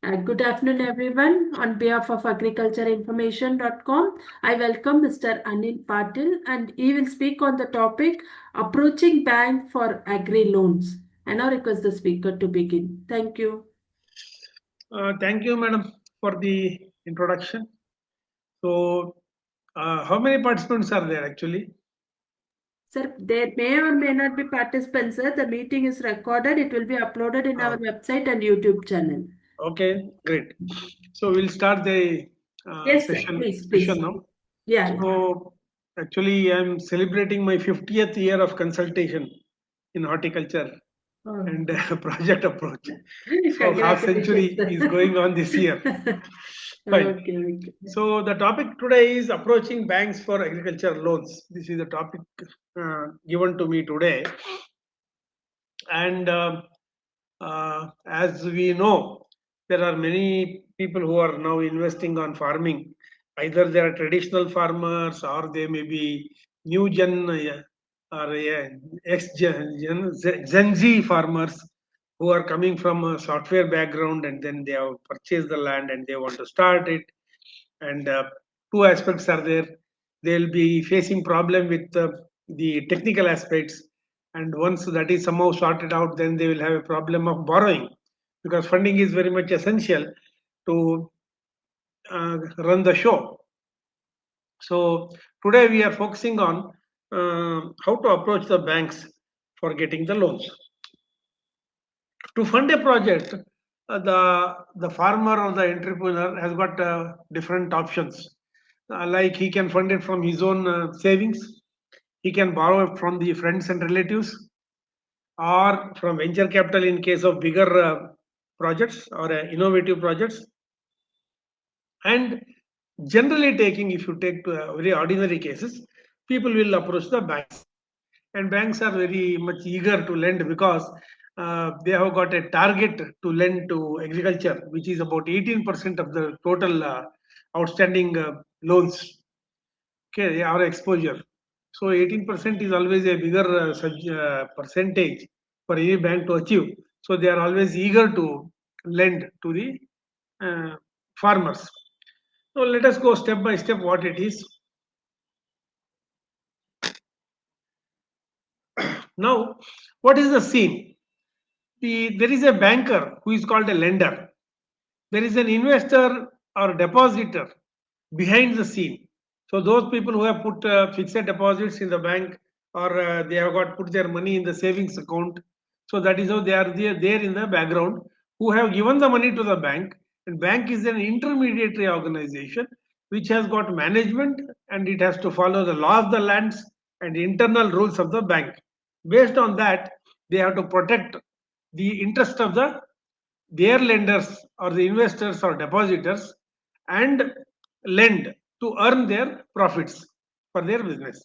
Good afternoon, everyone. On behalf of agricultureinformation.com, I welcome Mr. Anil Patil and he will speak on the topic approaching bank for agri loans. I now request the speaker to begin. Thank you. Thank you, madam, for the introduction. So, how many participants are there actually? Sir, there may or may not be participants, sir. The meeting is recorded. It will be uploaded in our Uh, website and YouTube channel. okay, great. So we'll start the Yes, sir. session Please, session please. now. Yeah, yeah. So, actually, I'm celebrating my 50th year of consultation in horticulture Oh. and project approach. So, half Congratulations, century is going on this year. sir. Fine. Okay, okay. So the topic today is approaching banks for agriculture loans. This is the topic given to me today. And as we know, there are many people who are now investing on farming. Either they are traditional farmers or they may be new gen or ex Gen Z farmers who are coming from a software background and then they have purchased the land and they want to start it. And two aspects are there. They'll be facing problem with the technical aspects, and once that is somehow sorted out, then they will have a problem of borrowing because funding is very much essential to run the show. So today we are focusing on how to approach the banks for getting the loans. To fund a project, the farmer or the entrepreneur has got different options. Like he can fund it from his own savings, he can borrow it from the friends and relatives, or from venture capital in case of bigger projects or innovative projects. And generally taking, if you take very ordinary cases, people will approach the banks, and banks are very much eager to lend because they have got a target to lend to agriculture, which is about 18% of the total outstanding loans. Okay, our exposure. So 18% is always a bigger percentage for any bank to achieve. So they are always eager to lend to the uh, farmers. So let us go step by step what it is. Now, what is the scene? There is a banker who is called a lender. There is an investor or depositor behind the scene. So those people who have put fixed deposits in the bank or they have got put their money in the savings account. So that is how they are there in the background who have given the money to the bank. And bank is an intermediary organization which has got management and it has to follow the law of the lands and internal rules of the bank. Based on that, they have to protect the interest of their lenders or the investors or depositors and lend to earn their profits for their business.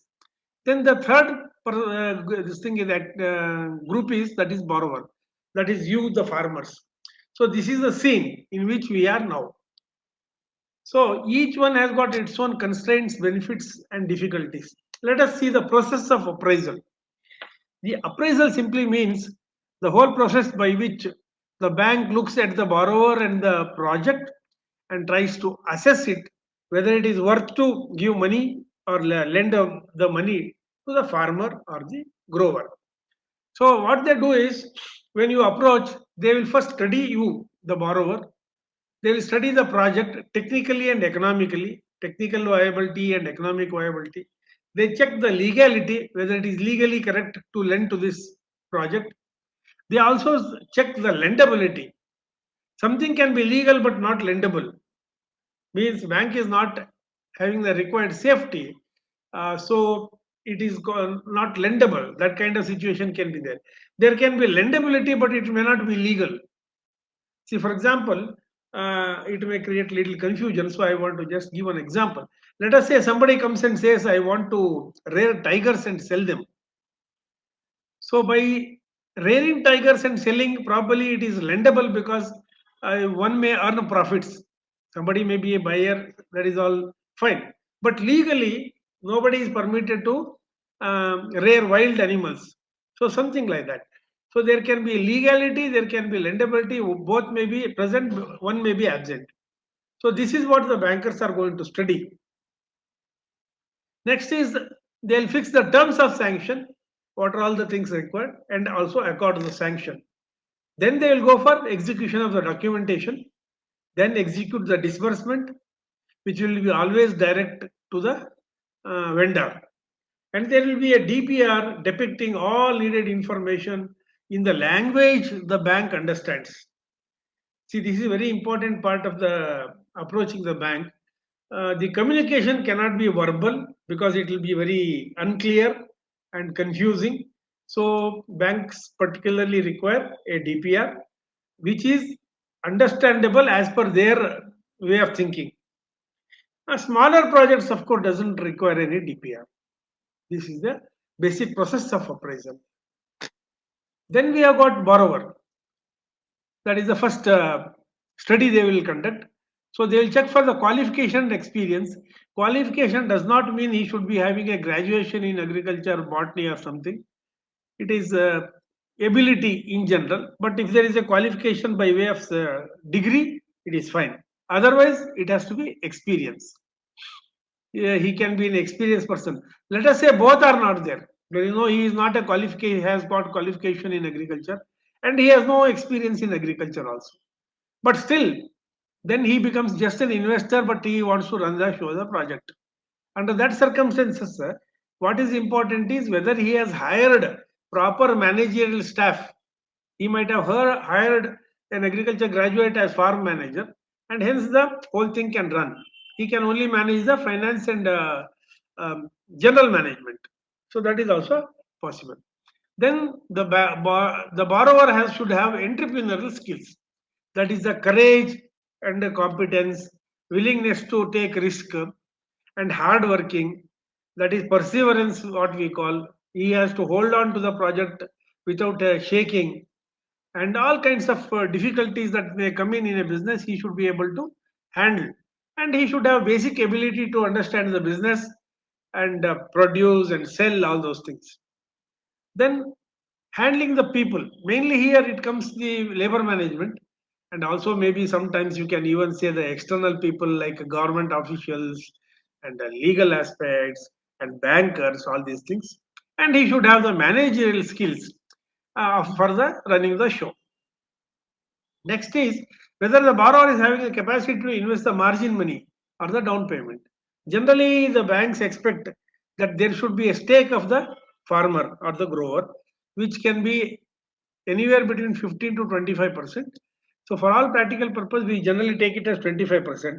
Then the third this thing is that group is that is borrower, that is you, the farmers. So this is the scene in which we are now. So each one has got its own constraints, benefits, and difficulties. Let us see the process of appraisal. The appraisal simply means the whole process by which the bank looks at the borrower and the project and tries to assess it whether it is worth to give money or lend the money to the farmer or the grower. So what they do is when you approach, they will first study you, the borrower. They will study the project technically and economically, technical viability and economic viability. They check the legality, whether it is legally correct to lend to this project. They also check the lendability. Something can be legal but not lendable. Means bank is not having the required safety, so it is not lendable. That kind of situation can be there. There can be lendability, but it may not be legal. See, for example, it may create little confusion. So I want to just give an example. Let us say somebody comes and says, "I want to rear tigers and sell them." So by rearing tigers and selling properly, it is lendable because one may earn profits. Somebody may be a buyer. That is all fine. But legally, nobody is permitted to rear wild animals. So something like that. So there can be legality, there can be lendability, both may be present, one may be absent. So this is what the bankers are going to study. Next is they'll fix the terms of sanction, what are all the things required, and also accord the sanction. Then they will go for execution of the documentation, then execute the disbursement, which will be always direct to the vendor. And there will be a DPR depicting all needed information in the language the bank understands. See, this is a very important part of the approaching the bank. The communication cannot be verbal because it will be very unclear and confusing. So banks particularly require a DPR, which is understandable as per their way of thinking. Smaller projects, of course, doesn't require any DPR. This is the basic process of appraisal. Then we have got borrower. That is the first study they will conduct. So they will check for the qualification and experience. Qualification does not mean he should be having a graduation in agriculture, botany, or something. It is ability in general. But if there is a qualification by way of degree, it is fine. Otherwise, it has to be experience. He can be an experienced person. Let us say both are not there. There is no, he is not a qualification, he has got qualification in agriculture, and he has no experience in agriculture also. But still, then he becomes just an investor, but he wants to run the show the project. Under that circumstances, what is important is whether he has hired proper managerial staff. He might have hired an agriculture graduate as farm manager, and hence the whole thing can run. He can only manage the finance and general management. So that is also possible. Then the borrower should have entrepreneurial skills. That is the courage and the competence, willingness to take risk, and hard working. That is perseverance, what we call. He has to hold on to the project without shaking, and all kinds of difficulties that may come in a business. He should be able to handle, and he should have basic ability to understand the business and produce and sell all those things. Then handling the people, mainly here it comes the labor management, and also maybe sometimes you can even say the external people like government officials and legal aspects and bankers, all these things. And he should have the managerial skills for the running the show. Next is whether the borrower is having a capacity to invest the margin money or the down payment. Generally, the banks expect that there should be a stake of the farmer or the grower, which can be anywhere between 15 to 25%. So, for all practical purpose, we generally take it as 25%.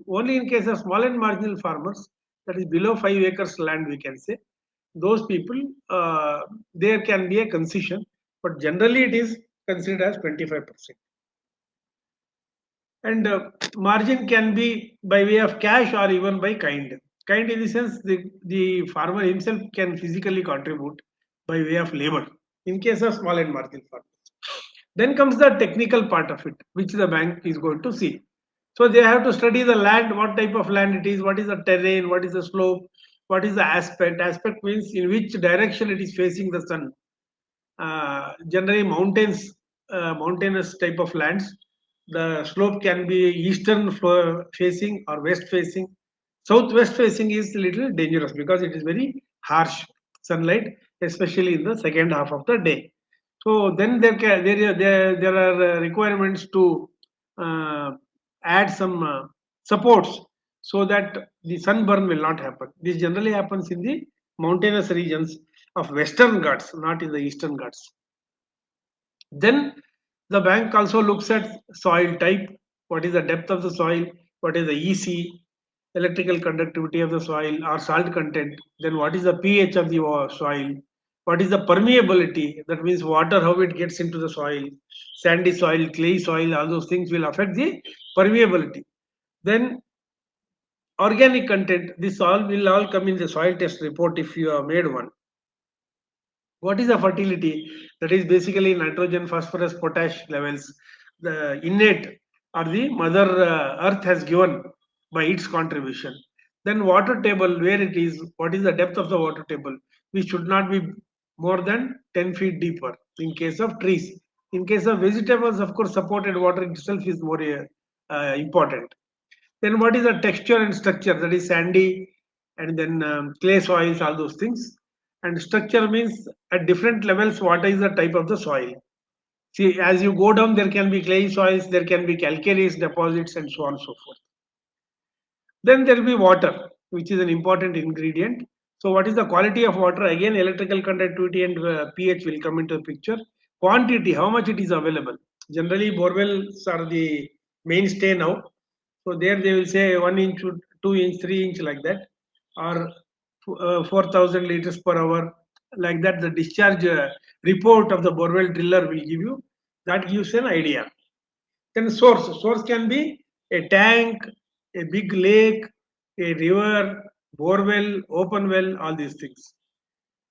Only in case of small and marginal farmers, that is below 5 acres land, we can say, those people, there can be a concession, but generally it is considered as 25%. And margin can be by way of cash or even by kind. Kind in the sense the farmer himself can physically contribute by way of labor in case of small and marginal farmers. Then comes the technical part of it, which the bank is going to see. So they have to study the land, what type of land it is, what is the terrain, what is the slope, what is the aspect. Aspect means in which direction it is facing the sun. Generally, mountainous type of lands. The slope can be eastern facing or west facing. Southwest facing is a little dangerous because it is very harsh sunlight, especially in the second half of the day. So then there are requirements to uh, add some supports so that the sunburn will not happen. This generally happens in the mountainous regions of Western Ghats, not in the Eastern Ghats. Then the bank also looks at soil type, what is the depth of the soil, what is the EC, electrical conductivity of the soil or salt content, then what is the pH of the soil, what is the permeability, that means water, how it gets into the soil, sandy soil, clay soil, all those things will affect the permeability. Then organic content, this all will all come in the soil test report if you have made one. What is the fertility? That is basically nitrogen, phosphorus, potash levels, the innate or the mother earth has given by its contribution. Then water table, where it is, what is the depth of the water table, which should not be more than 10 feet deeper in case of trees. In case of vegetables, of course, supported water itself is more important. Then what is the texture and structure? That is sandy and then clay soils, all those things. And structure means at different levels, what is the type of the soil? See, as you go down, there can be clay soils, there can be calcareous deposits, and so on and so forth. Then there will be water, which is an important ingredient. So, what is the quality of water? Again, electrical conductivity and pH will come into the picture. Quantity, how much it is available. Generally, borewells are the mainstay now. So, there they will say 1 inch, 2 inch, 3 inch, like that, or 4,000 liters per hour, like that. The discharge report of the borewell driller will give you. That gives an idea. Then source can be a tank, a big lake, a river, borewell, open well, all these things.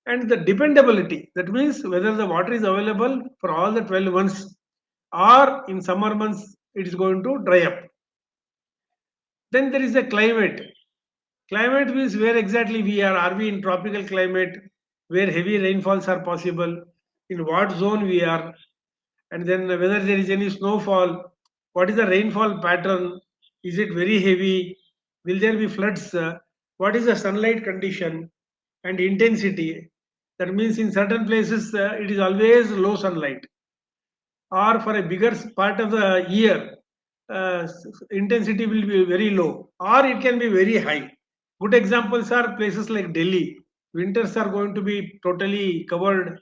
And the dependability, that means whether the water is available for all the 12 months or in summer months it is going to dry up. Then there is a climate. Climate means where exactly we are. Are we in tropical climate where heavy rainfalls are possible? In what zone we are? And then whether there is any snowfall, what is the rainfall pattern, is it very heavy, will there be floods, what is the sunlight condition and intensity. That means in certain places it is always low sunlight, or for a bigger part of the year uh, intensity will be very low, or it can be very high. Good examples are places like Delhi. Winters are going to be totally covered,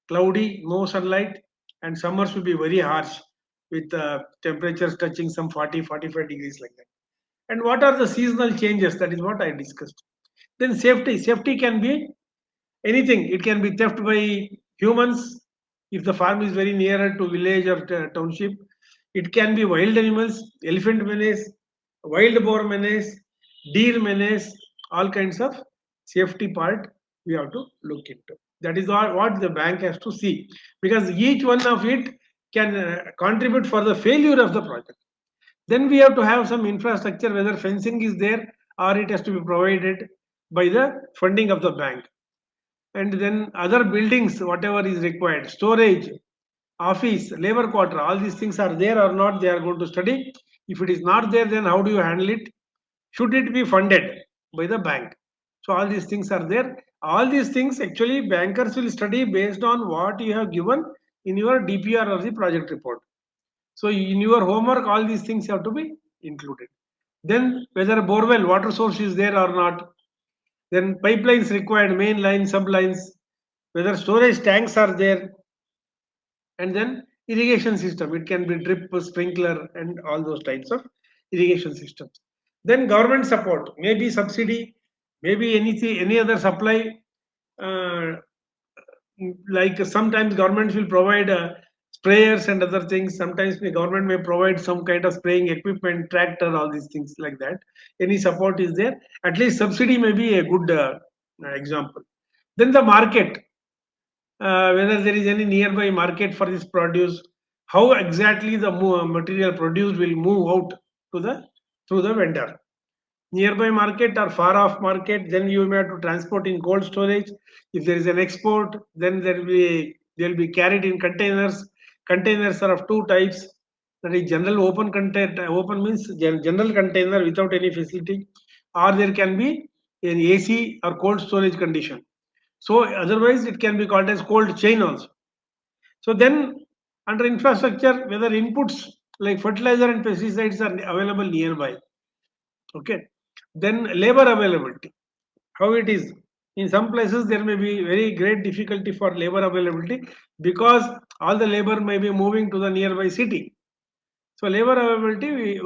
cloudy, no sunlight, and summers will be very harsh with temperatures touching some 40, 45 degrees, like that. And what are the seasonal changes? That is what I discussed. Then safety. Safety can be anything. It can be theft by humans if the farm is very nearer to village or township. It can be wild animals, elephant menace, wild boar menace, deer menace, all kinds of safety part we have to look into. That is all what the bank has to see, because each one of it can contribute for the failure of the project. Then we have to have some infrastructure, whether fencing is there or it has to be provided by the funding of the bank. And then other buildings, whatever is required, storage, office, labor quarter, all these things are there or not, they are going to study. If it is not there, then how do you handle it? Should it be funded by the bank? So all these things are there. All these things actually bankers will study based on what you have given in your DPR or the project report. So in your homework, all these things have to be included. Then whether a borewell water source is there or not, then pipelines required, main lines, sublines, whether storage tanks are there, and then irrigation system. It can be drip, sprinkler, and all those types of irrigation systems. Then government support, maybe subsidy, maybe anything, any other supply. Uh, like sometimes governments will provide sprayers and other things. Sometimes the government may provide some kind of spraying equipment, tractor, all these things like that. Any support is there. At least subsidy may be a good example. Then the market, whether there is any nearby market for this produce, how exactly the material produced will move out to the through the vendor. Nearby market or far off market, then you may have to transport in cold storage. If there is an export, then they'll be carried in containers. Containers are of two types. That is general open container. Open means general container without any facility, or there can be an AC or cold storage condition. So otherwise, it can be called as cold chain also. So then, under infrastructure, whether inputs like fertilizer and pesticides are available nearby. Okay. Then labor availability, how it is. In some places, there may be very great difficulty for labor availability because all the labor may be moving to the nearby city. So labor availability,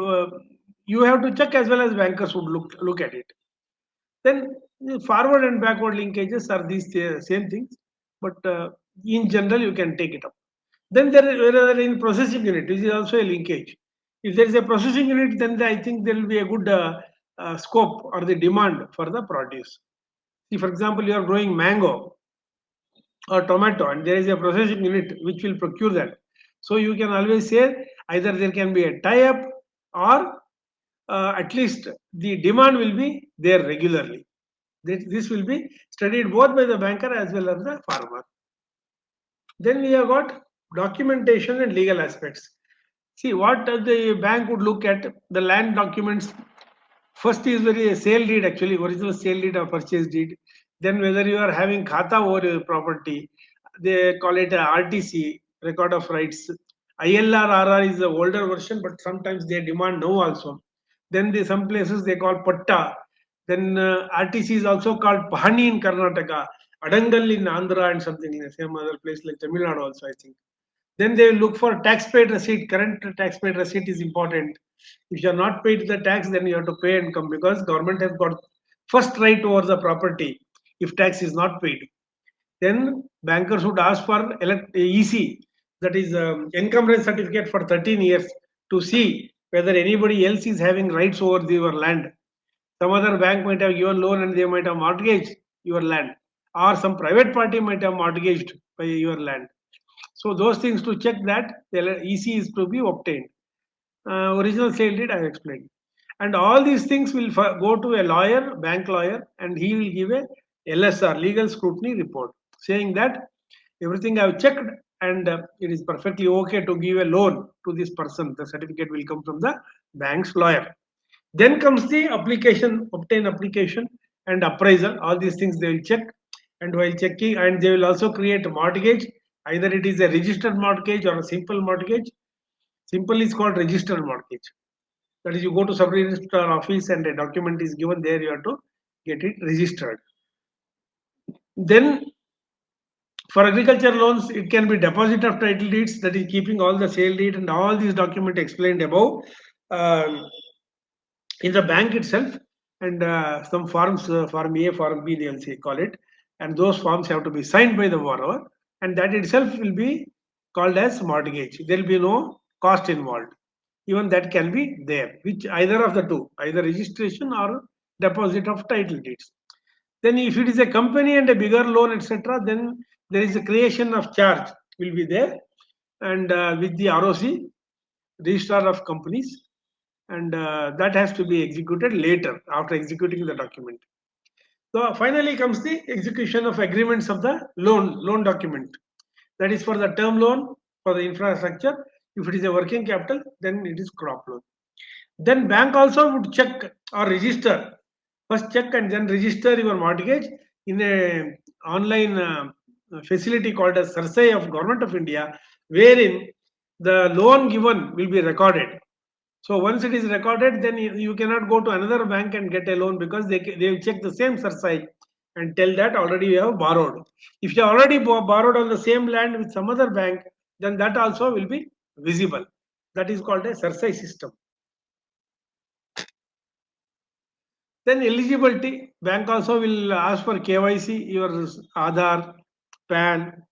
you have to check as well as bankers would look at it. Then forward and backward linkages are these same things, but in general you can take it up. Then there is whether in processing unit, which is also a linkage. If there is a processing unit, then I think there will be a good scope or the demand for the produce. See, for example, you are growing mango or tomato, and there is a processing unit which will procure that. So you can always say either there can be a tie-up or at least the demand will be there regularly. This will be studied both by the banker as well as the farmer. Then we have got documentation and legal aspects. See what the bank would look at the land documents. First is very sale deed, actually original sale deed or purchase deed. Then whether you are having khata over your property, they call it a RTC, record of rights. ILR RR is the older version, but sometimes they demand no also. Then some places they call patta. Then RTC is also called Pahani in Karnataka, Adangal in Andhra, and something in the same other place like Tamil Nadu also, I think. Then they will look for tax paid receipt. Current tax paid receipt is important. If you are not paid the tax, then you have to pay and come, because government has got first right over the property if tax is not paid. Then bankers would ask for EC, that is encumbrance certificate for 13 years, to see whether anybody else is having rights over your land. Some other bank might have given loan and they might have mortgaged your land, or some private party might have mortgaged by your land. So those things to check that the EC is to be obtained. Original sale deed I have explained. And all these things will go to a lawyer, bank lawyer, and he will give a LSR, legal scrutiny report, saying that everything I have checked and it is perfectly okay to give a loan to this person. The certificate will come from the bank's lawyer. Then comes the application, obtain application and appraisal. All these things they will check, and while checking, and they will also create a mortgage. Either it is a registered mortgage or a simple mortgage. Simple is called registered mortgage. That is, you go to sub-registrar office and a document is given there. You have to get it registered. Then for agriculture loans, it can be deposit of title deeds, that is keeping all the sale deed and all these documents explained above. Um, in the bank itself, and some forms, form A, form B, they'll say call it, and those forms have to be signed by the borrower, and that itself will be called as mortgage. There will be no cost involved. Even that can be there, which either of the two, either registration or deposit of title deeds. Then, if it is a company and a bigger loan, etc., then there is a creation of charge will be there, and with the ROC, registrar of companies, and that has to be executed later after executing the document. So finally comes the execution of agreements of the loan document. That is for the term loan for the infrastructure. If it is a working capital, then it is crop loan. Then bank also would check or register. First check and then register your mortgage in a online facility called as Sarsai of Government of India, wherein the loan given will be recorded. So once it is recorded, then you cannot go to another bank and get a loan, because they will check the same surcharge and tell that already you have borrowed. If you already borrowed on the same land with some other bank, then that also will be visible. That is called a surcharge system. Then eligibility, bank also will ask for KYC, your Aadhaar, PAN,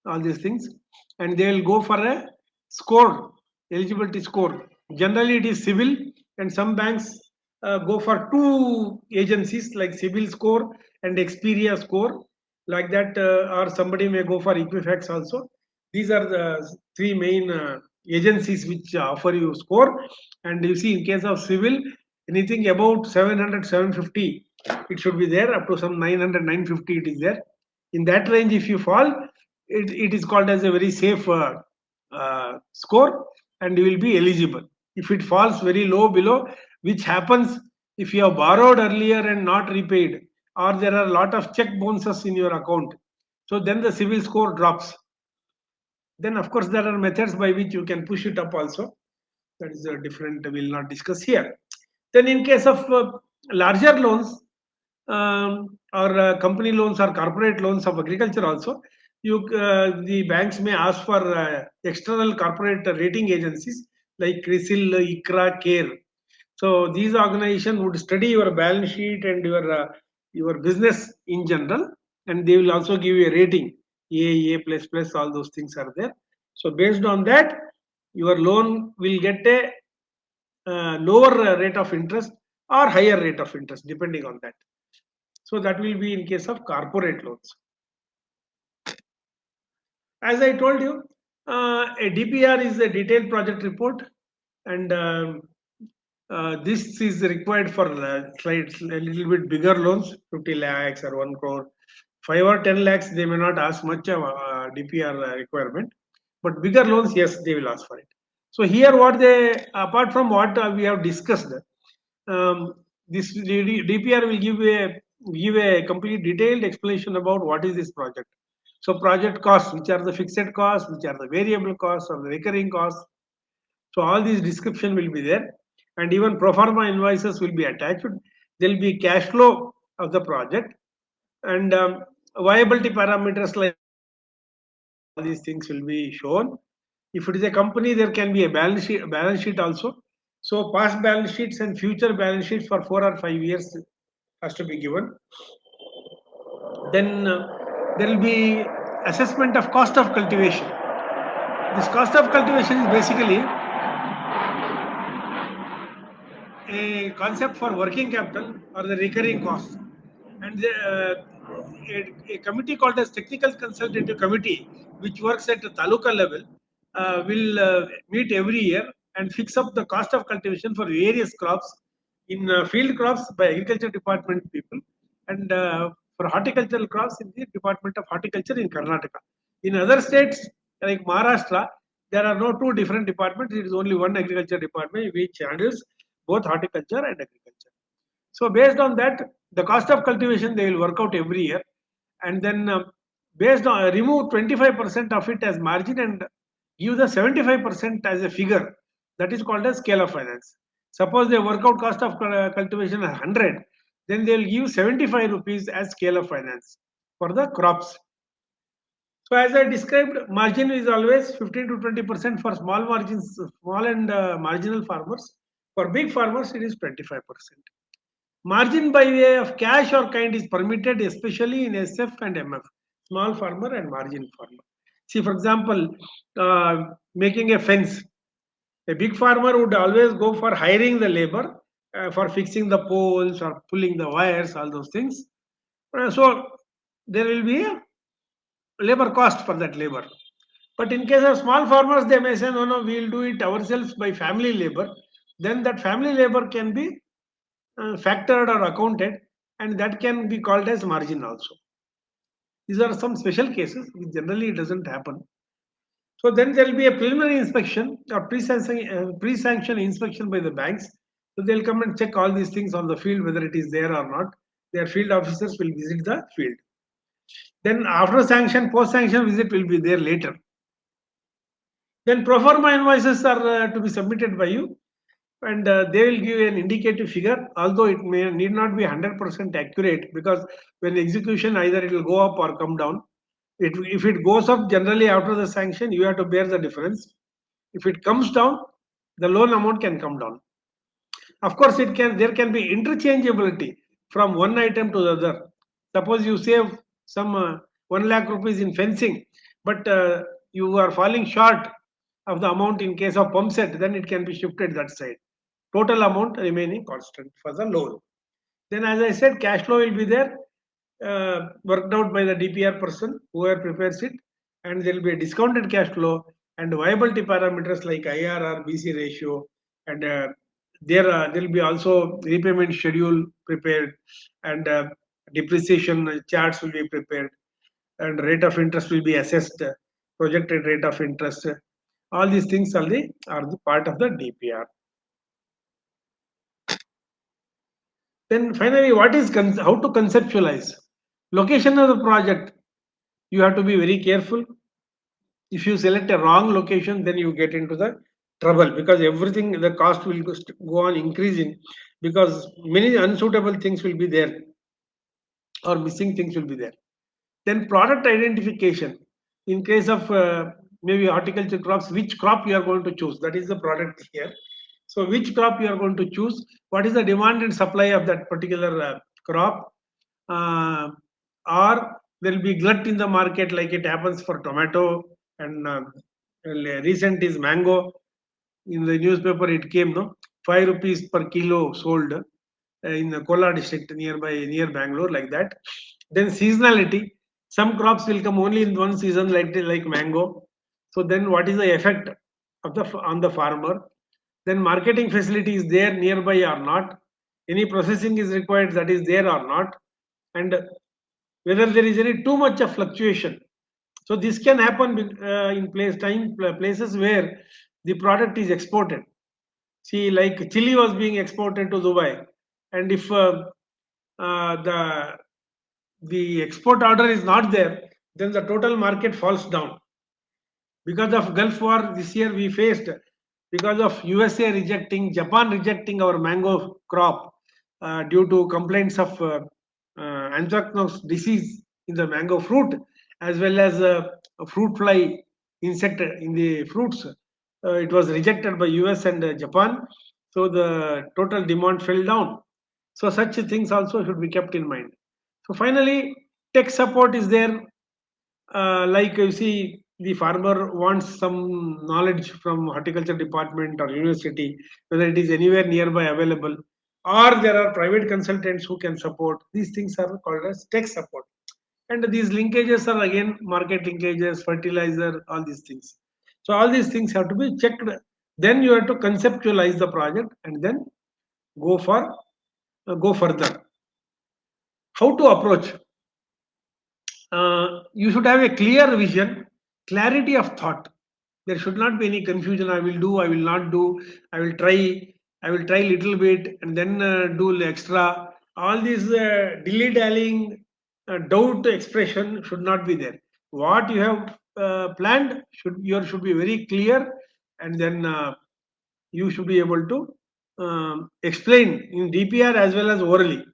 all these things, and they will go for a score, eligibility score. Generally, it is civil, and some banks go for two agencies like CIBIL score and Experia score, like that, or somebody may go for Equifax also. These are the three main agencies which offer you score. And you see, in case of civil, anything about 700, 750, it should be there. Up to some 900, 950, it is there. In that range, if you fall, it is called as a very safe score, and you will be eligible. If it falls very low below, which happens if you have borrowed earlier and not repaid, or there are a lot of check bounces in your account, so then the civil score drops. Then of course there are methods by which you can push it up also. That is a different, we will not discuss here. Then in case of larger loans, or company loans or corporate loans of agriculture also, the banks may ask for external corporate rating agencies like CRISIL, ICRA, CARE. So these organizations would study your balance sheet and your business in general, and they will also give you a rating, A plus plus, all those things are there. So based on that, your loan will get a lower rate of interest or higher rate of interest depending on that. So that will be in case of corporate loans. As I told you, a DPR is a detailed project report, and this is required for slides a little bit bigger loans, 50 lakhs or 1 crore. 5 or 10 lakhs, they may not ask much DPR requirement. But bigger loans, yes, they will ask for it. So here, what they apart from what we have discussed, um, this DPR will give a complete detailed explanation about what is this project. So project costs, which are the fixed costs, which are the variable costs, or the recurring costs. So all these description will be there, and even pro forma invoices will be attached. There will be cash flow of the project, and viability parameters like all these things will be shown. If it is a company, there can be a balance sheet also. So past balance sheets and future balance sheets for 4 or 5 years has to be given. Then there will be assessment of cost of cultivation. This cost of cultivation is basically a concept for working capital or the recurring costs. And a committee called as Technical Consultative Committee, which works at the taluka level, will meet every year and fix up the cost of cultivation for various crops. In field crops by agriculture department people, and for horticultural crops in the Department of Horticulture in Karnataka. In other states like Maharashtra, there are no two different departments. It is only one agriculture department which handles both horticulture and agriculture. So based on that, the cost of cultivation they will work out every year, and then based on remove 25% of it as margin and give the 75% as a figure. That is called as scale of finance. Suppose they work out cost of cultivation 100, then they will give 75 rupees as scale of finance for the crops. So as I described, margin is always 15 to 20% for small margins, small and marginal farmers. For big farmers, it is 25%. Margin by way of cash or kind is permitted, especially in SF and MF, small farmer and margin farmer. See, for example, making a fence. A big farmer would always go for hiring the labor for fixing the poles or pulling the wires, all those things. So there will be a labor cost for that labor. But in case of small farmers, they may say, no, no, we will do it ourselves by family labor. Then that family labor can be factored or accounted, and that can be called as margin also. These are some special cases. Generally, it doesn't happen. So then there will be a preliminary inspection or pre-sanction inspection by the banks. So they'll come and check all these things on the field, whether it is there or not. Their field officers will visit the field. Then after sanction, post-sanction visit will be there later. Then pro forma invoices are to be submitted by you, and they will give an indicative figure, although it may need not be 100% accurate, because when execution either it will go up or come down. If it goes up generally after the sanction, you have to bear the difference. If it comes down, the loan amount can come down. Of course, there can be interchangeability from one item to the other. Suppose you save some 1 lakh rupees in fencing, but you are falling short of the amount in case of pump set, then it can be shifted that side. Total amount remaining constant for the loan. Then, as I said, cash flow will be there, worked out by the DPR person, whoever prepares it, and there will be a discounted cash flow and viability parameters like IRR, BC ratio, and there will be also repayment schedule prepared, and depreciation charts will be prepared, and rate of interest will be assessed, projected rate of interest. All these things are the part of the DPR. Then finally, what is how to conceptualize location of the project? You have to be very careful. If you select a wrong location, then you get into the trouble, because everything, the cost will go on increasing, because many unsuitable things will be there or missing things will be there. Then product identification. In case of maybe horticulture crops, which crop you are going to choose? That is the product here. So which crop you are going to choose? What is the demand and supply of that particular crop? Uh, or there will be glut in the market, like it happens for tomato, and recent is mango. In the newspaper it came, no, 5 rupees per kilo sold in the Kola district near Bangalore, like that. Then seasonality. Some crops will come only in one season, like mango. So then, what is the effect of on the farmer? Then marketing facility is there nearby or not? Any processing is required, that is there or not? And whether there is any too much of fluctuation. So this can happen in places where the product is exported. See, like chili was being exported to Dubai, and if the export order is not there, then the total market falls down. Because of Gulf War this year we faced, because of USA rejecting, Japan rejecting our mango crop due to complaints of anthracnose disease in the mango fruit, as well as a fruit fly insect in the fruits. It was rejected by US and Japan, so the total demand fell down. So such things also should be kept in mind. So finally, tech support is there. Like you see, the farmer wants some knowledge from horticulture department or university, whether it is anywhere nearby available, or there are private consultants who can support. These things are called as tech support. And these linkages are again market linkages, fertilizer, all these things. So all these things have to be checked. Then you have to conceptualize the project and then go for go further. How to approach? You should have a clear vision, clarity of thought. There should not be any confusion. I will do, I will not do, I will try, I will try little bit and then do extra. All these dilly dallying, doubt expression should not be there. What you have planned should be very clear, and then you should be able to explain in DPR as well as orally.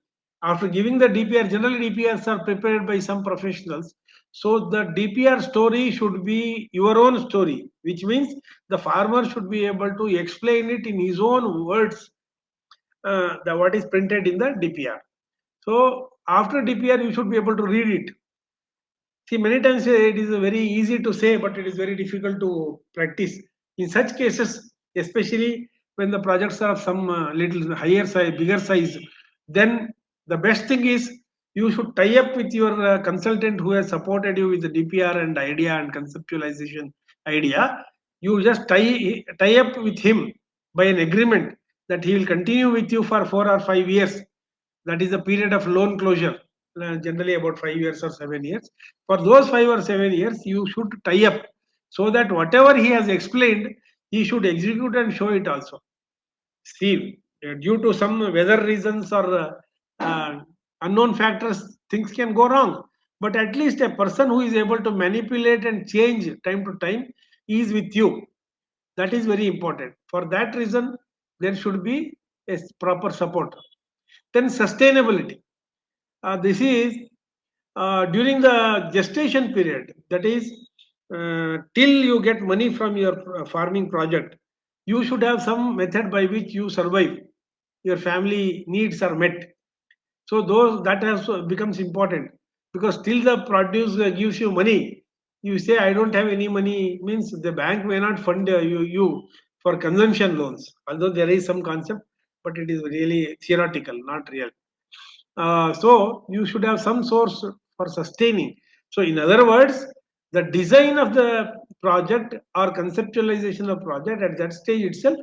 After giving the DPR, generally DPRs are prepared by some professionals. So the DPR story should be your own story, which means the farmer should be able to explain it in his own words, what is printed in the DPR. So after DPR, you should be able to read it. See, many times it is very easy to say, but it is very difficult to practice. In such cases, especially when the projects are of some little higher size, bigger size, then the best thing is you should tie up with your consultant who has supported you with the DPR and idea and conceptualization idea. You just tie up with him by an agreement that he will continue with you for 4 or 5 years. That is the period of loan closure, generally about 5 years or 7 years. For those 5 or 7 years, you should tie up so that whatever he has explained, he should execute and show it also. See, due to some weather reasons or unknown factors, things can go wrong. But at least a person who is able to manipulate and change time to time is with you. That is very important. For that reason, there should be a proper support. Then sustainability. This is during the gestation period, that is till you get money from your farming project, you should have some method by which you survive, your family needs are met. So those that also becomes important, because till the produce gives you money, you say I don't have any money, means the bank may not fund you for consumption loans, although there is some concept, but it is really theoretical, not real. So you should have some source for sustaining. So in other words, the design of the project or conceptualization of project at that stage itself,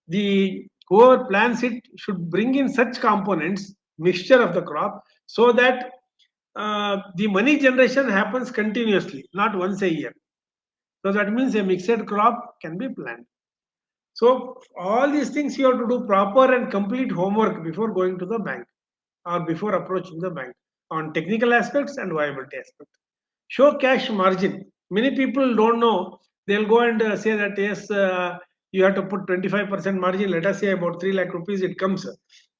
the whoever plans it should bring in such components, mixture of the crop, so that the money generation happens continuously, not once a year. So that means a mixed crop can be planned. So all these things you have to do proper and complete homework before going to the bank or before approaching the bank on technical aspects and viability aspects. Show cash margin. Many people don't know. They'll go and say that yes, you have to put 25% margin. Let us say about 3 lakh rupees it comes.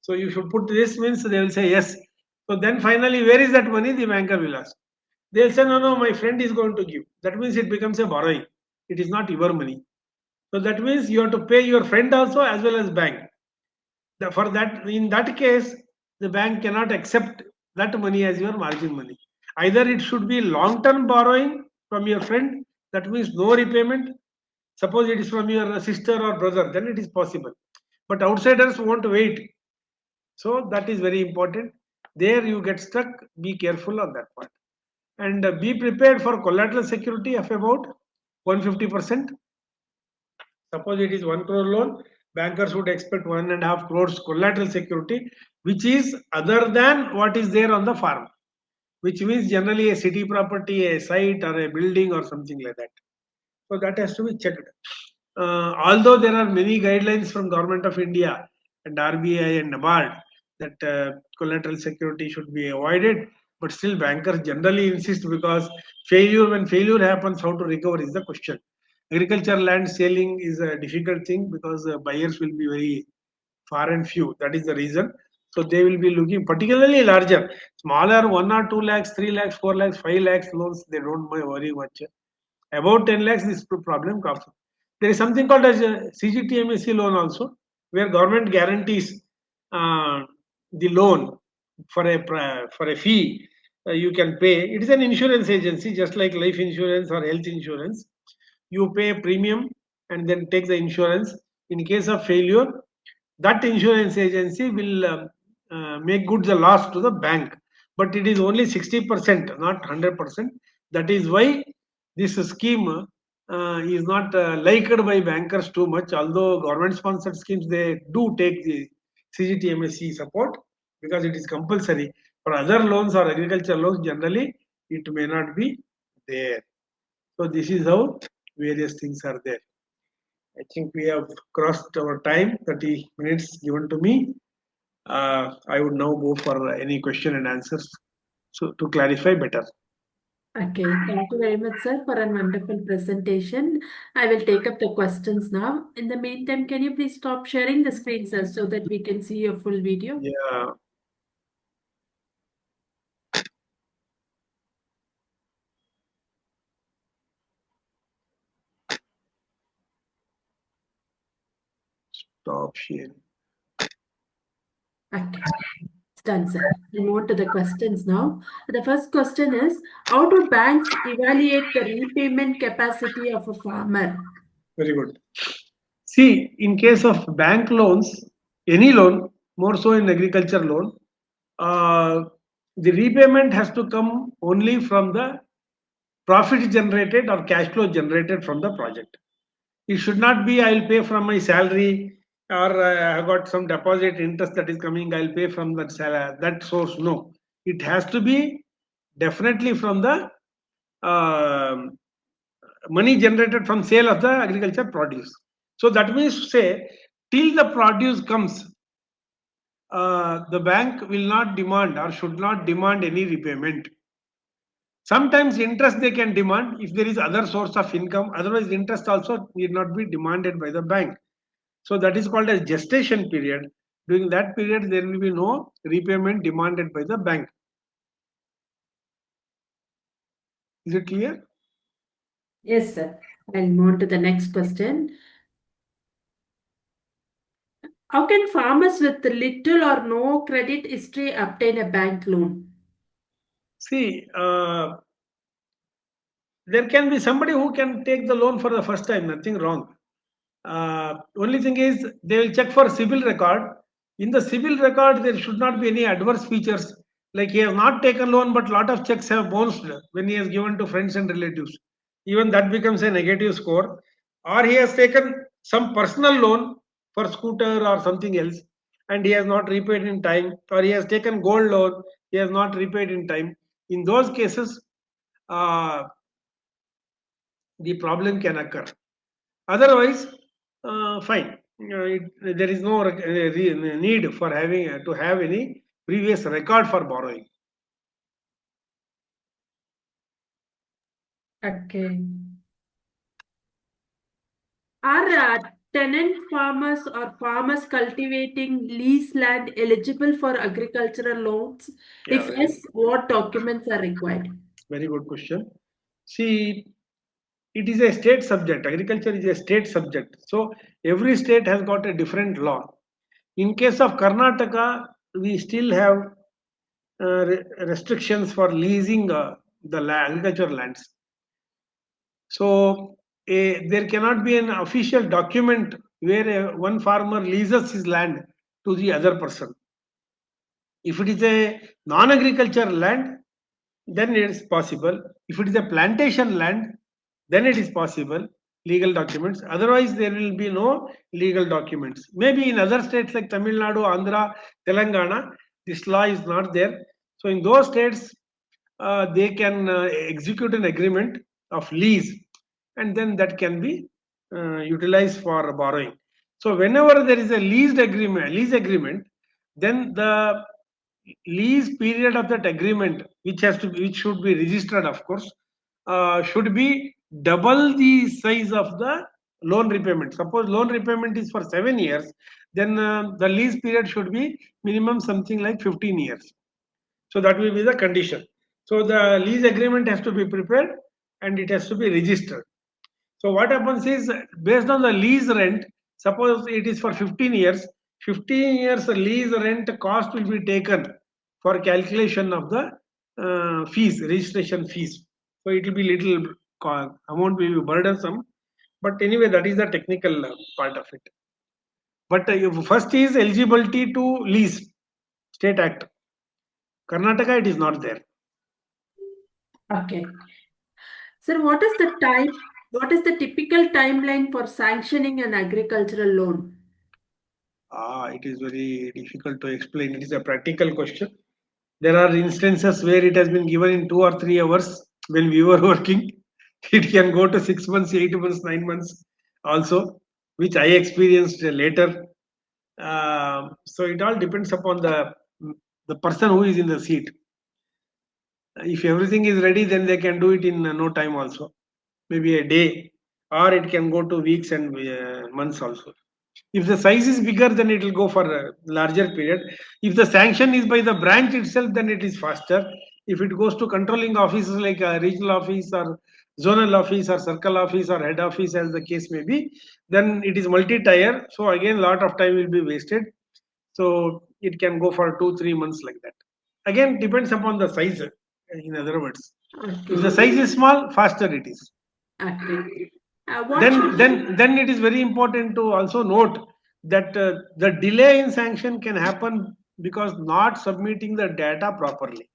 So you should put this, means they will say yes. So then finally, where is that money? The banker will ask. They'll say, no, no, my friend is going to give. That means it becomes a borrowing. It is not your money. So that means you have to pay your friend also as well as bank. For that, in that case, the bank cannot accept that money as your margin money. Either it should be long-term borrowing from your friend, that means no repayment. Suppose it is from your sister or brother, then it is possible. But outsiders won't wait. So that is very important. There you get stuck, be careful on that part. And be prepared for collateral security of about 150%. Suppose it is 1 crore loan, bankers would expect 1.5 crores collateral security, which is other than what is there on the farm. which means generally a city property, a site, or a building, or something like that. So that has to be checked. Although there are many guidelines from Government of India and RBI and NABARD that collateral security should be avoided, but still bankers generally insist because when failure happens, how to recover is the question. Agriculture land selling is a difficult thing because buyers will be very far and few. That is the reason. So they will be looking particularly larger, smaller 1 or 2 lakhs, 3 lakhs, 4 lakhs, 5 lakhs loans. They don't worry much. About 10 lakhs, this problem comes. There is something called as a CGTMSE loan also, where government guarantees uh, the loan for a fee you can pay. It is an insurance agency, just like life insurance or health insurance. You pay a premium and then take the insurance. In case of failure, that insurance agency will make good the loss to the bank, but it is only 60%, not 100%. That is why this scheme is not liked by bankers too much, although government sponsored schemes they do take the CGTMSE support because it is compulsory. For other loans or agriculture loans, generally it may not be there. So this is how various things are there. I think we have crossed our time, 30 minutes given to me. I would now go for any question and answers so to clarify better. Okay, thank you very much, sir, for a wonderful presentation. I will take up the questions now. In the meantime, can you please stop sharing the screen, sir, so that we can see your full video? Yeah, stop sharing. Okay, it's done, sir. We'll move to the questions now. The first question is, how do banks evaluate the repayment capacity of a farmer? Very good. See, in case of bank loans, any loan, more so in agriculture loan, uh, the repayment has to come only from the profit generated or cash flow generated from the project. It should not be I'll pay from my salary or I have got some deposit interest that is coming, I'll pay from that salary, that source. No, it has to be definitely from the um money generated from sale of the agriculture produce. So that means to say, till the produce comes, the bank will not demand or should not demand any repayment. Sometimes interest they can demand if there is other source of income. Otherwise, interest also need not be demanded by the bank. So that is called as gestation period. During that period, there will be no repayment demanded by the bank. Is it clear? Yes, sir. I'll move to the next question. How can farmers with little or no credit history obtain a bank loan? See, there can be somebody who can take the loan for the first time, nothing wrong. Only thing is they will check for civil record. In the civil record, there should not be any adverse features. Like he has not taken loan, but lot of checks have bounced when he has given to friends and relatives. Even that becomes a negative score. Or he has taken some personal loan for scooter or something else, and he has not repaid in time. Or he has taken gold loan, he has not repaid in time. In those cases, uh, the problem can occur. Otherwise, fine. There is no need for having to have any previous record for borrowing. Okay. Are tenant farmers or farmers cultivating lease land eligible for agricultural loans? Yeah, If yes, what documents are required? very good question. See, it is a state subject. Agriculture is a state subject. So every state has got a different law. In case of Karnataka, we still have restrictions for leasing the agriculture lands. So there cannot be an official document where one farmer leases his land to the other person. If it is a non-agriculture land, then it is possible. If it is a plantation land, then it is possible legal documents. Otherwise, there will be no legal documents. Maybe in other states like Tamil Nadu, Andhra, Telangana, this law is not there. So in those states, they can execute an agreement of lease, and then that can be utilized for borrowing. So whenever there is a lease agreement, then the lease period of that agreement, which should be registered, of course, should be double the size of the loan repayment. Suppose loan repayment is for 7 years, then the lease period should be minimum something like 15 years. So that will be the condition. So the lease agreement has to be prepared and it has to be registered. So what happens is, based on the lease rent, suppose it is for 15 years, 15 years lease rent cost will be taken for calculation of the fees, registration fees. So it will be little amount will be burdensome, but anyway, that is the technical part of it. But first is eligibility to lease, state act. Karnataka, it is not there. Okay. Sir, what is the typical timeline for sanctioning an agricultural loan? It is very difficult to explain. It is a practical question. There are instances where it has been given in 2 or 3 hours when we were working. It can go to 6 months, 8 months, 9 months also, which I experienced later. So it all depends upon the person who is in the seat. If everything is ready, then they can do it in no time also, maybe a day, or it can go to weeks and months also. If the size is bigger, then it will go for a larger period. If the sanction is by the branch itself, then it is faster. If it goes to controlling offices like a regional office or zonal office or circle office or head office, as the case may be, then it is multi-tier. So again, lot of time will be wasted. So it can go for 2 3 months like that. Again, depends upon the size. In other words, if the Okay. size is small, faster it is. Okay. What should Then it is very important to also note that the delay in sanction can happen because not submitting the data properly.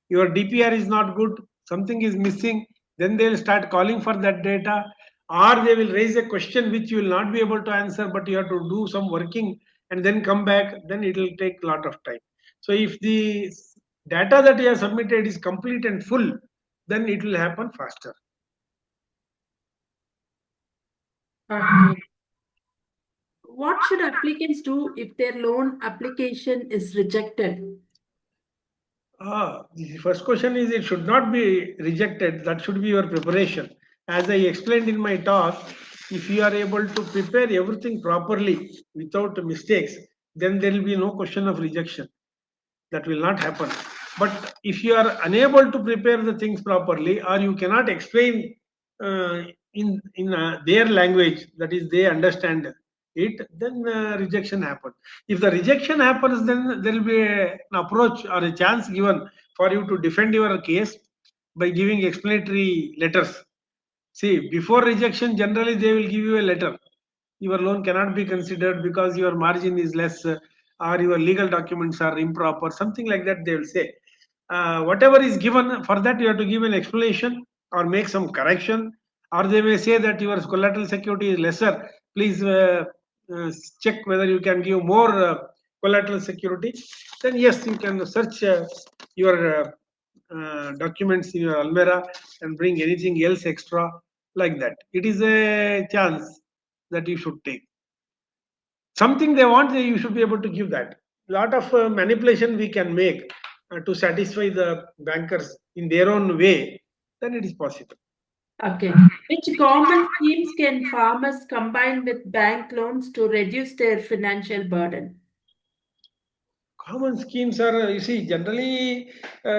Your DPR is not good, something is missing, then they will start calling for that data, or they will raise a question which you will not be able to answer, but you have to do some working and then come back, then it will take a lot of time. So if the data that you have submitted is complete and full, then it will happen faster. Okay. What should applicants do if their loan application is rejected? The first question is, it should not be rejected. That should be your preparation. As I explained in my talk, if you are able to prepare everything properly without mistakes, then there will be no question of rejection. That will not happen. But if you are unable to prepare the things properly, or you cannot explain uh, in their language, that is they understand it, then rejection happens. If the rejection happens, then there will be an approach or a chance given for you to defend your case by giving explanatory letters. See, before rejection, generally they will give you a letter. Your loan cannot be considered because your margin is less, or your legal documents are improper, something like that they will say. Whatever is given, for that you have to give an explanation or make some correction, or they may say that your collateral security is lesser. Please uh, check whether you can give more collateral security. Then yes, you can search your documents in your almirah and bring anything else extra, like that. It is a chance that you should take. Something they want, you should be able to give that. Lot of manipulation we can make to satisfy the bankers in their own way, then it is possible. Okay. Which government schemes can farmers combine with bank loans to reduce their financial burden? Common schemes are, you see, generally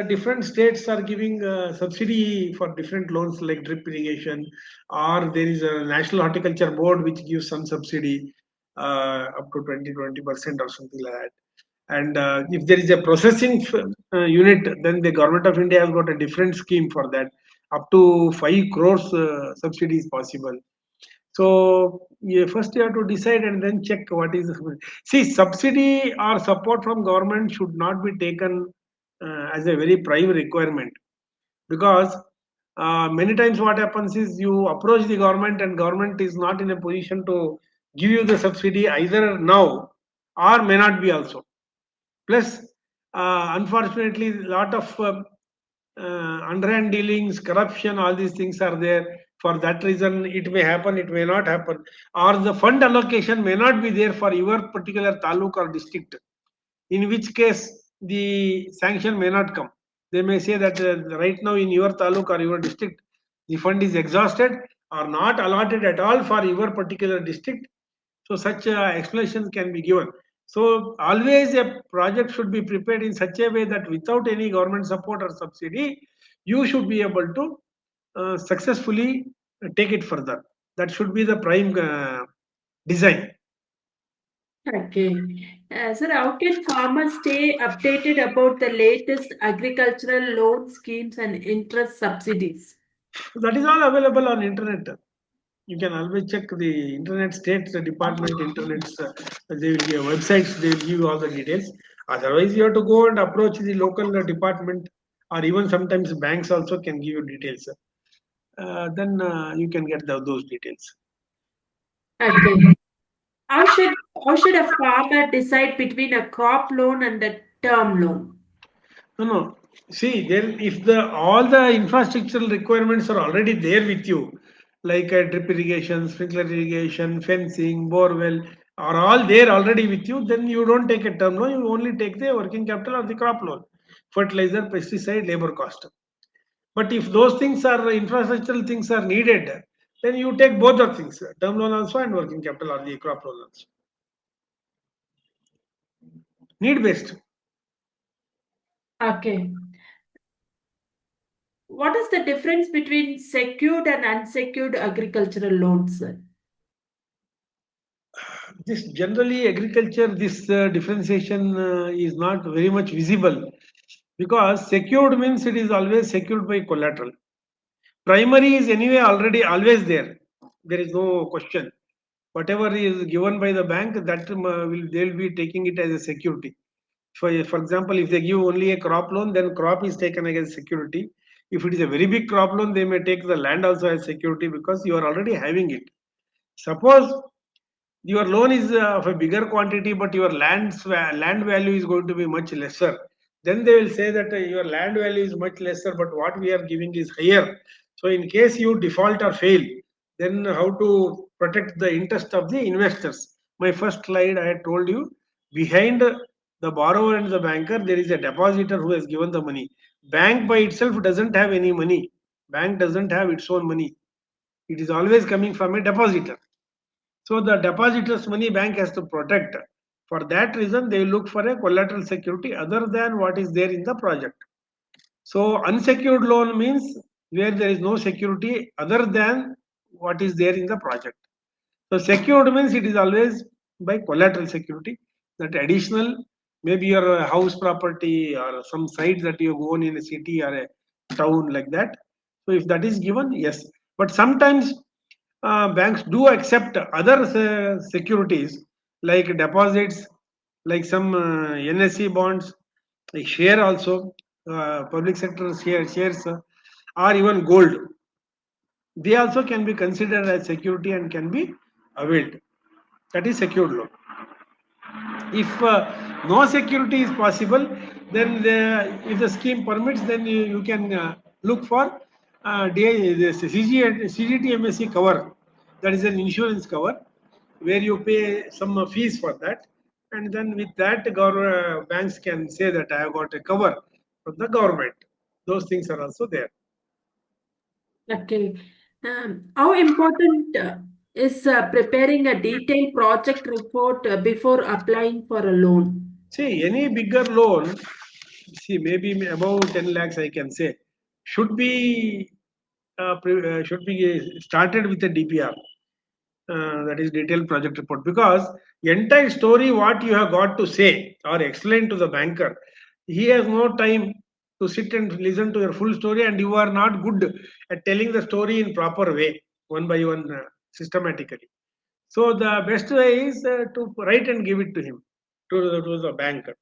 different states are giving subsidy for different loans like drip irrigation, or there is a National Horticulture Board which gives some subsidy up to 20% or something like that. And if there is a processing unit, then the government of India has got a different scheme for that. Up to 5 crores subsidy is possible. So first you have to decide and then check what is. See, subsidy or support from government should not be taken as a very prime requirement, because many times what happens is you approach the government and government is not in a position to give you the subsidy either now or may not be also. Plus, unfortunately, a lot of underhand dealings, corruption, all these things are there. For that reason, it may happen, it may not happen, or the fund allocation may not be there for your particular taluk or district, in which case the sanction may not come. They may say that right now in your taluk or your district, the fund is exhausted or not allotted at all for your particular district. So such explanations can be given. So always a project should be prepared in such a way that without any government support or subsidy, you should be able to successfully take it further. That should be the prime design. Okay. Sir, how can farmers stay updated about the latest agricultural loan schemes and interest subsidies? That is all available on internet. You can always check the internet state department internets. There will be a websites. They will give you all the details. Otherwise, you have to go and approach the local department, or even sometimes banks also can give you details. Then you can get those details. Okay. How should a farmer decide between a crop loan and a term loan? No, no. See, there if the all the infrastructural requirements are already there with you, like drip irrigation, sprinkler irrigation, fencing, borewell, are all there already with you, then you don't take a term loan. You only take the working capital or the crop loan, fertilizer, pesticide, labor cost. But if those things are infrastructural things are needed, then you take both the things, term loan also and working capital or the crop loan also. Need based. Okay. What is the difference between secured and unsecured agricultural loans, sir? This generally agriculture, this differentiation is not very much visible, because secured means it is always secured by collateral. Primary is anyway already always there. There is no question. Whatever is given by the bank, that will they'll be taking it as a security. For example, if they give only a crop loan, then crop is taken as security. If it is a very big crop loan, they may take the land also as security, because you are already having it. Suppose your loan is of a bigger quantity, but your land value is going to be much lesser, then they will say that your land value is much lesser, but what we are giving is higher. So in case you default or fail, then how to protect the interest of the investors? My first slide I had told you, behind the borrower and the banker there is a depositor who has given the money. Bank by itself doesn't have any money. Bank doesn't have its own money. It is always coming from a depositor. So the depositors' money bank has to protect. For that reason, they look for a collateral security other than what is there in the project. So unsecured loan means where there is no security other than what is there in the project. So secured means it is always by collateral security. That additional, maybe your house property or some site that you own in a city or a town like that. So if that is given, yes. But sometimes banks do accept other securities like deposits, like some NSE bonds, like share also, public sector shares, or even gold. They also can be considered as security and can be availed. That is secured loan. If no security is possible, then if the scheme permits, then you can look for this CGTMSC cover. That is an insurance cover where you pay some fees for that, and then with that, banks can say that I have got a cover from the government. Those things are also there. Okay. How important is preparing a detailed project report before applying for a loan? See, any bigger loan, see, maybe above 10 lakhs, I can say, should be should be started with a DPR, that is detailed project report, because entire story what you have got to say or explain to the banker, he has no time to sit and listen to your full story, and you are not good at telling the story in proper way, one by one, systematically. So the best way is to write and give it to him, to the banker.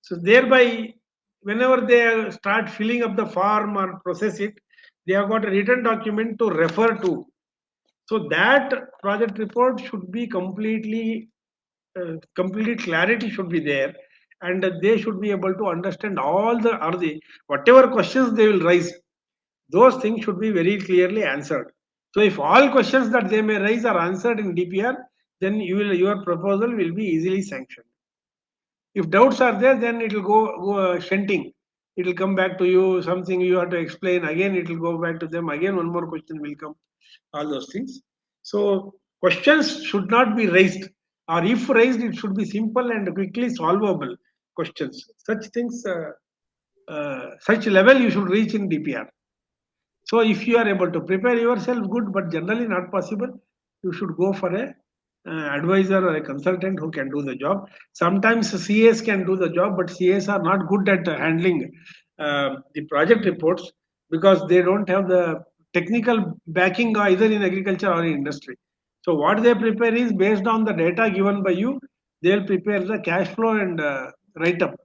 So thereby, whenever they start filling up the form or process it, they have got a written document to refer to. So that project report should be complete clarity should be there, and they should be able to understand all the whatever questions they will raise. Those things should be very clearly answered. So if all questions that they may raise are answered in DPR, then your proposal will be easily sanctioned. If doubts are there, then it will go shunting. It will come back to you, something you have to explain. Again, it will go back to them. Again, one more question will come. All those things. So, questions should not be raised, or if raised, it should be simple and quickly solvable questions. Such things, such level you should reach in DPR. So if you are able to prepare yourself, good, but generally not possible. You should go for a advisor or a consultant who can do the job. Sometimes CAs can do the job, but CAs are not good at handling the project reports because they don't have the technical backing either in agriculture or in industry. So what they prepare is based on the data given by you. They'll prepare the cash flow and write up.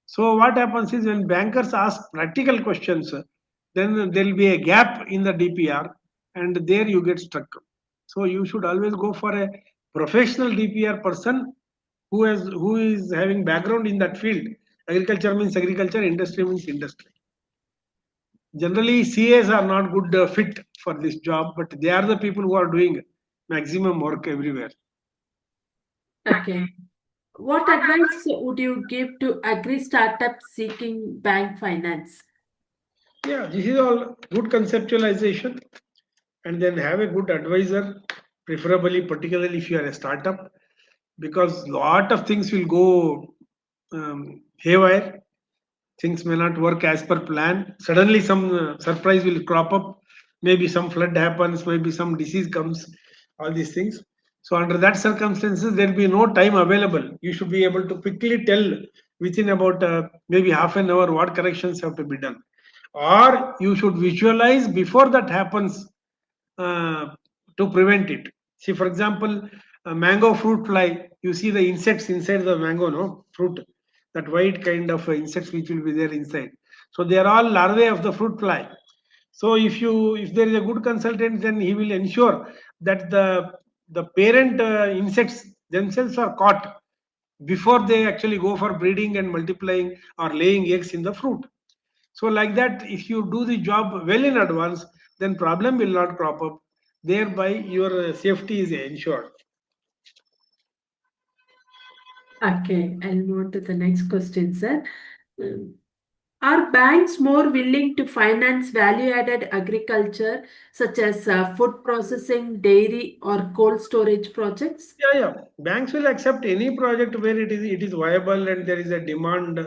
So what happens is when bankers ask practical questions, then there will be a gap in the DPR, and there you get stuck. So you should always go for a professional DPR person who is having background in that field. Agriculture means agriculture, industry means industry. Generally, CAs are not good fit for this job, but they are the people who are doing maximum work everywhere. Okay. What advice would you give to agri startups seeking bank finance? Yeah, this is all good conceptualization, and then have a good advisor, preferably, particularly if you are a startup, because lot of things will go haywire. Things may not work as per plan. Suddenly, some surprise will crop up. Maybe some flood happens. Maybe some disease comes. All these things. So, under that circumstances, there will be no time available. You should be able to quickly tell within about maybe half an hour what corrections have to be done, or you should visualize before that happens uh, to prevent it. See, for example, a mango fruit fly, you see the insects inside the mango, no fruit, that white kind of insects which will be there inside. So they are all larvae of the fruit fly. So if there is a good consultant, then he will ensure that the parent insects themselves are caught before they actually go for breeding and multiplying or laying eggs in the fruit. So like that, if you do the job well in advance, then problem will not crop up. Thereby, your safety is ensured. Okay, I'll move on to the next question, sir. Um, Are banks more willing to finance value-added agriculture, such as food processing, dairy, or cold storage projects? Yeah, yeah. Banks will accept any project where it is viable and there is a demand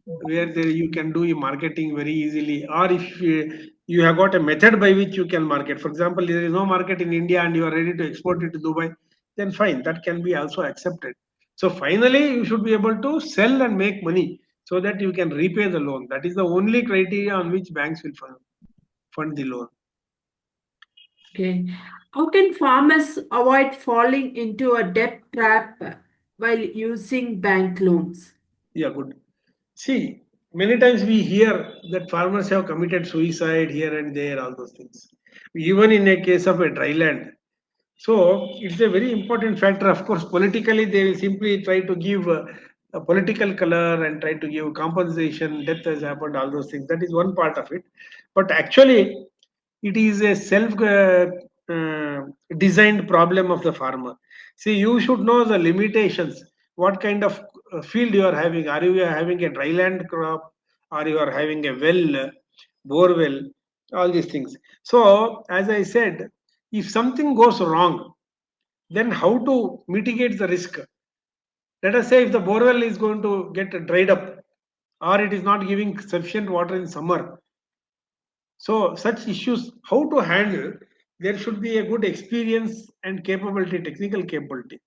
where there you can do your marketing very easily. Or if you have got a method by which you can market. For example, there is no market in India and you are ready to export it to Dubai, then fine, that can be also accepted. So finally, you should be able to sell and make money so that you can repay the loan. That is the only criteria on which banks will fund the loan. Okay. How can farmers avoid falling into a debt trap while using bank loans? Yeah, good. See, many times we hear that farmers have committed suicide here and there, all those things. Even in a case of a dry land. So it's a very important factor. Of course, politically they will simply try to give a political color and try to give compensation. Death has happened, all those things. That is one part of it. But actually, it is a self designed problem of the farmer. See, you should know the limitations. What kind of field you are having? Are you having a dryland crop, or you are having a well, bore well, all these things. So, as I said, if something goes wrong, then how to mitigate the risk? Let us say if the borewell is going to get dried up, or it is not giving sufficient water in summer, so such issues, how to handle, there should be a good experience and capability, technical capability.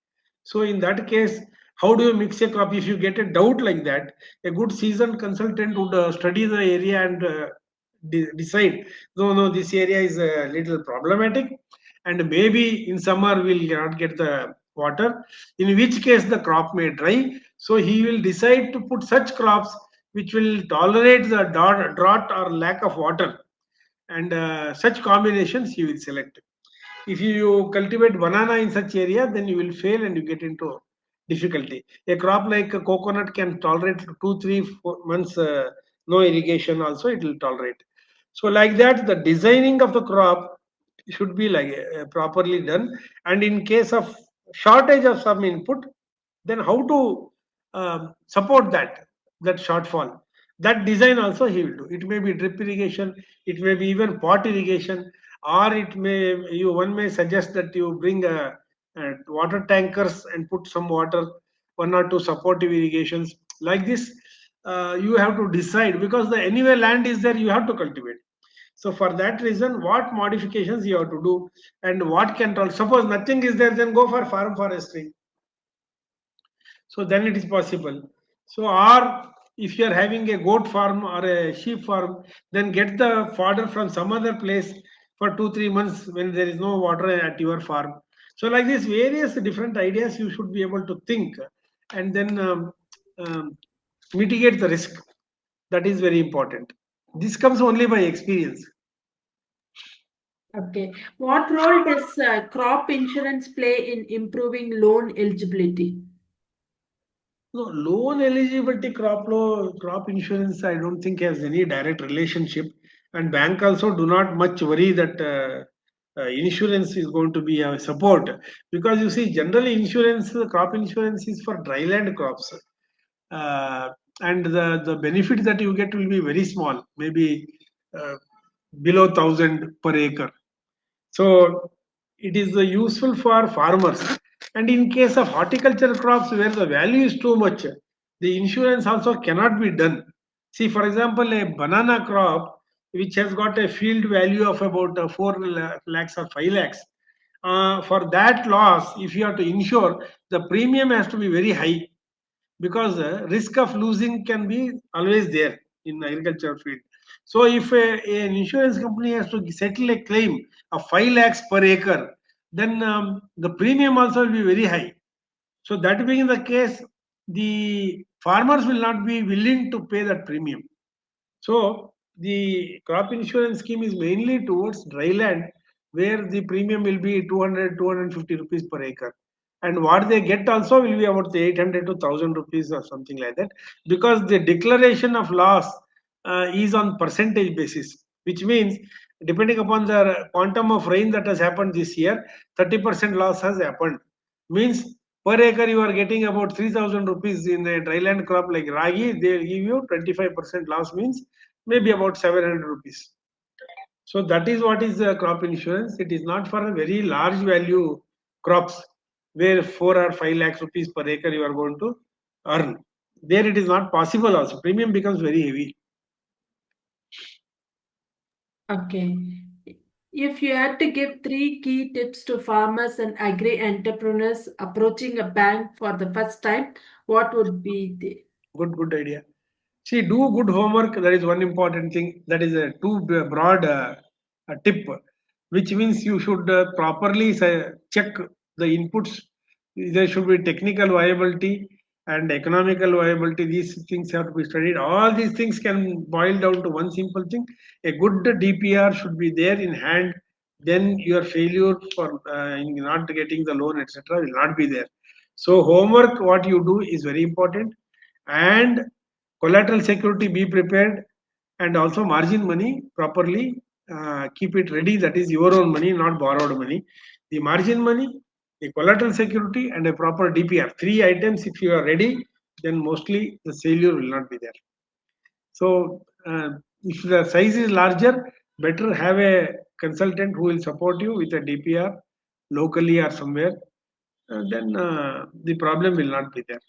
So in that case, how do you mix a crop? If you get a doubt like that, a good seasoned consultant would study the area and decide, no, no, this area is a little problematic, and maybe in summer we'll not get the water, in which case the crop may dry. So he will decide to put such crops which will tolerate the drought or lack of water, and such combinations you will select. If you cultivate banana in such area, then you will fail and you get into difficulty. A crop like a coconut can tolerate 2, 3, 4 months no irrigation. Also, it will tolerate. So, like that, the designing of the crop should be like properly done. And in case of shortage of some input, then how to support that shortfall. That design also he will do. It may be drip irrigation, it may be even pot irrigation, or it may you one may suggest that you bring water tankers and put some water, 1 or 2 supportive irrigations like this. You have to decide, because the anyway land is there, you have to cultivate. So for that reason, what modifications you have to do, and what control. Suppose nothing is there, then go for farm forestry. So then it is possible. So, or if you are having a goat farm or a sheep farm, then get the fodder from some other place for 2, 3 months when there is no water at your farm. So like this, various different ideas you should be able to think, and then um, mitigate the risk. That is very important. This comes only by experience. Okay. What role does crop insurance play in improving loan eligibility? No, loan eligibility, crop insurance, I don't think has any direct relationship. And bank also do not much worry that insurance is going to be a support, because you see, generally insurance, crop insurance is for dryland crops, uh, and the benefit that you get will be very small, maybe uh, below 1,000 per acre. So it is useful for farmers. And in case of horticultural crops where the value is too much, the insurance also cannot be done. See, for example, a banana crop which has got a field value of about 4 lakhs or 5 lakhs. For that loss, if you have to insure, the premium has to be very high, because risk of losing can be always there in agriculture field. So if an insurance company has to settle a claim of 5 lakhs per acre, then the premium also will be very high. So that being the case, the farmers will not be willing to pay that premium. So the crop insurance scheme is mainly towards dry land, where the premium will be 200, 250 rupees per acre. And what they get also will be about the 800 to 1000 rupees or something like that, because the declaration of loss is on percentage basis, which means depending upon the quantum of rain that has happened this year, 30% loss has happened. Means per acre you are getting about 3000 rupees in a dryland crop like ragi, they will give you 25% loss, means maybe about 700 rupees. So that is what is crop insurance. It is not for a very large value crops where 4 or 5 lakhs rupees per acre you are going to earn. There it is not possible also. Premium becomes very heavy. Okay. If you had to give three key tips to farmers and agri entrepreneurs approaching a bank for the first time, what would be they? Good idea. See, do good homework. That is one important thing. That is a too broad a tip, which means you should properly check the inputs. There should be technical viability and economical viability. These things have to be studied. All these things can boil down to one simple thing: a good DPR should be there in hand. Then your failure for in not getting the loan, etc., will not be there. So homework, what you do, is very important. And collateral security, be prepared. And also margin money properly, keep it ready. That is your own money, not borrowed money. The margin money, the collateral security, and a proper DPR, three items if you are ready, then mostly the failure will not be there. So if the size is larger, better have a consultant who will support you with a DPR locally or somewhere. Then the problem will not be there.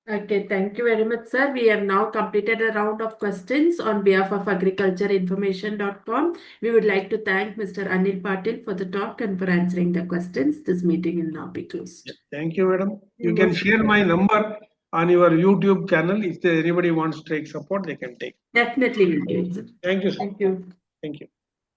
Okay, thank you very much, sir. We have now completed a round of questions on behalf of agricultureinformation.com. We would like to thank Mr. Anil Patil for the talk and for answering the questions. This meeting will now be closed. Thank you, madam. You You're can most share my welcome. number on your YouTube channel. If anybody wants to take support, they can take. Definitely will do it, sir. Thank you, sir. Thank you. Thank you.